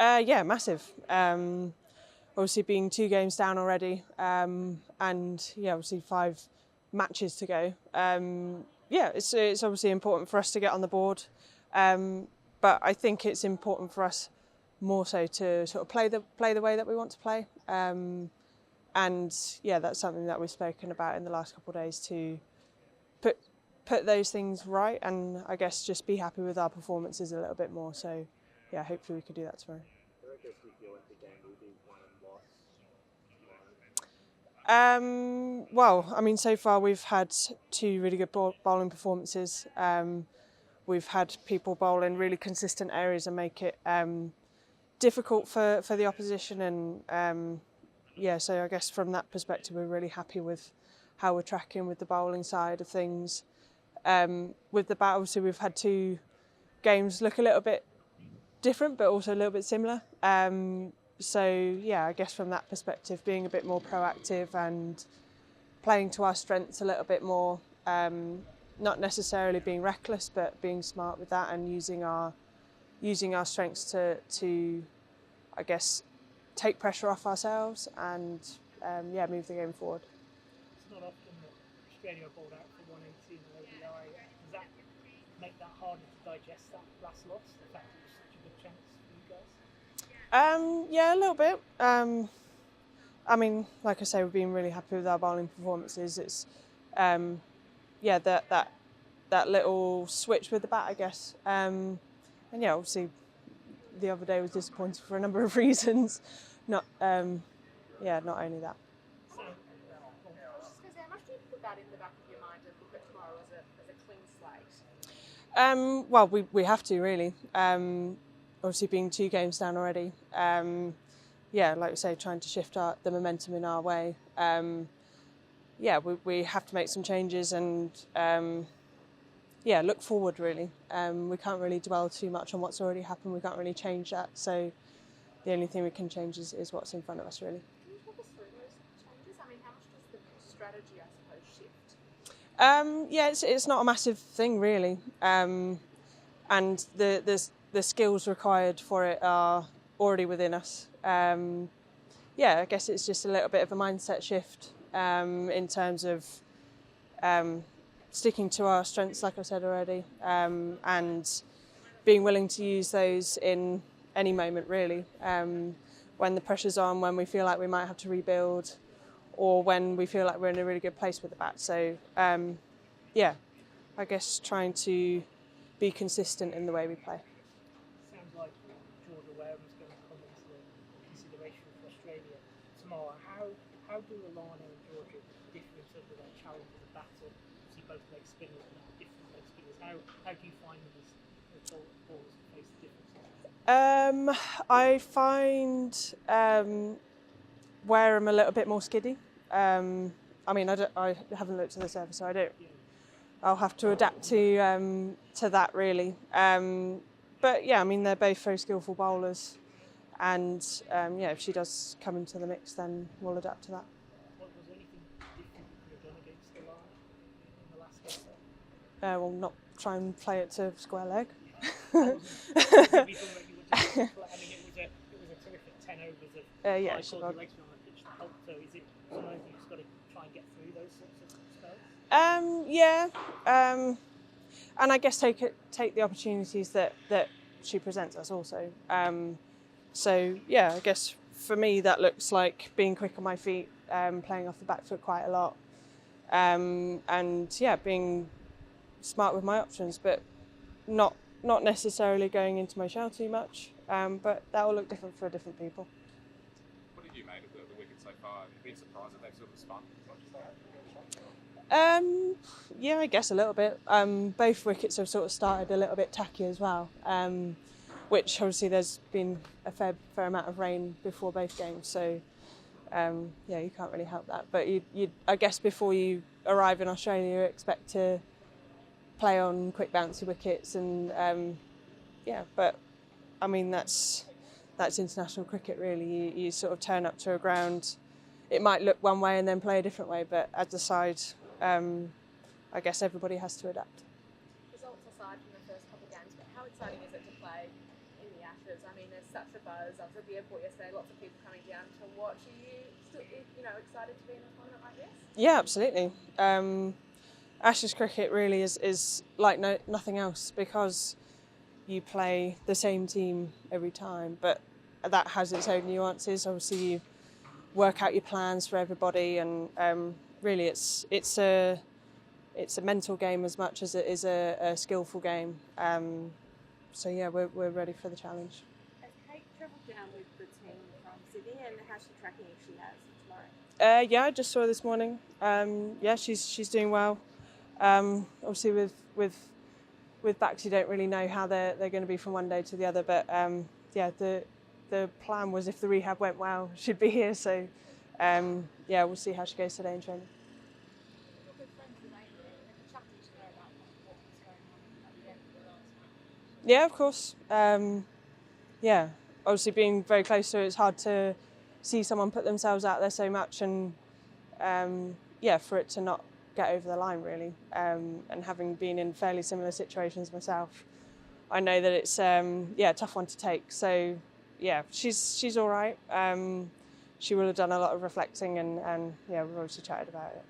Yeah, massive. Obviously being 2 games down already, and yeah, obviously 5 matches to go. Yeah, it's obviously important for us to get on the board, but I think it's important for us more so to sort of play the way that we want to play. And yeah, that's something that we've spoken about in the last couple of days, to put those things right, and I guess just be happy with our performances a little bit more. So yeah, hopefully we could do that tomorrow. Well, I mean, so far we've had 2 really good bowling performances. We've had people bowl in really consistent areas and make it difficult for the opposition, and yeah, so I guess from that perspective we're really happy with how we're tracking with the bowling side of things. With the bat, obviously we've had 2 games look a little bit different but also a little bit similar. So yeah, I guess from that perspective, being a bit more proactive and playing to our strengths a little bit more, not necessarily being reckless but being smart with that, and using our strengths to I guess take pressure off ourselves and yeah, move the game forward. It's not often that Australia are bowled out for 180 in the ODI. Does that make that harder to digest, that last loss, the fact it was such a good chance for you guys? Yeah, a little bit. I mean, like I say, we've been really happy with our bowling performances. It's yeah, that little switch with the bat, I guess. And yeah, obviously the other day was disappointing for a number of reasons. Not yeah, not only that. How much do you put that in the back of your mind and look at tomorrow as a clean slate? Well, we have to really. Obviously being 2 games down already. Yeah, like we say, trying to shift the momentum in our way. Yeah, we have to make some changes and yeah, look forward really. We can't really dwell too much on what's already happened. We can't really change that. So the only thing we can change is what's in front of us really. Can you talk us through those changes? I mean, how much does the strategy, I suppose, shift? Yeah, it's not a massive thing really, and the skills required for it are already within us. Yeah, I guess it's just a little bit of a mindset shift in terms of sticking to our strengths, like I said already, and being willing to use those in any moment really, when the pressure's on, when we feel like we might have to rebuild, or when we feel like we're in a really good place with the bat. So yeah, I guess trying to be consistent in the way we play. Sounds like Georgia Wareham's going to come into the consideration for Australia tomorrow. How do Alana and Georgia differ in terms of their challenge as a batter? See both leg spinners, but different leg spinners. How do you find them as bowlers to face the differences? I find Wareham a little bit more skiddy. I mean, I haven't looked at the surface, so I don't. I'll have to adapt to that really. But yeah, I mean, they're both very skillful bowlers, and yeah, if she does come into the mix, then we'll adapt to that. Was anything different you could have done against Alana in the last game? We'll not try and play it to square leg. I mean, it was a terrific 10 overs of yeah, she got legs on the pitch to help. So is it sometimes you just got to try and get through those sorts of spells? Yeah, and I guess take the opportunities that she presents us also. So yeah, I guess for me that looks like being quick on my feet, playing off the back foot quite a lot, and yeah, being smart with my options, but not necessarily going into my shell too much. But that will look different for different people. What have you made of the wicket so far? Have you been surprised that they've sort of spun? Yeah, I guess a little bit. Both wickets have sort of started a little bit tacky as well, which obviously there's been a fair amount of rain before both games, so yeah, you can't really help that. But you I guess before you arrive in Australia, you expect to play on quick bouncy wickets, and yeah, but I mean that's international cricket really. You sort of turn up to a ground, it might look one way and then play a different way, but as a side, I guess everybody has to adapt. Results aside from the first couple of games, but how exciting is it to play in the Ashes? I mean, there's such a buzz. I was at the airport yesterday, lots of people coming down to watch. Are you still, excited to be in a tournament like this? Yeah, absolutely. Ashes cricket really is like nothing else because you play the same team every time, but that has its own nuances. Obviously, you work out your plans for everybody, and really, it's a mental game as much as it is a skillful game. So yeah, we're ready for the challenge. Has Kate travelled down with the team from Sydney, and how's she tracking if she has tomorrow? Yeah, I just saw her this morning. Yeah, she's doing well. Obviously, with backs, you don't really know how they're going to be from one day to the other. But yeah, the plan was if the rehab went well, she'd be here. So yeah, we'll see how she goes today in training. You're good friends with Amy. Have you chatted to her about what was going on at the end of the last match? Yeah, of course. Yeah, obviously being very close to her, it's hard to see someone put themselves out there so much, and yeah, for it to not get over the line really. And having been in fairly similar situations myself, I know that it's a tough one to take. So yeah, she's all right. She will have done a lot of reflecting, and yeah, we've obviously chatted about it.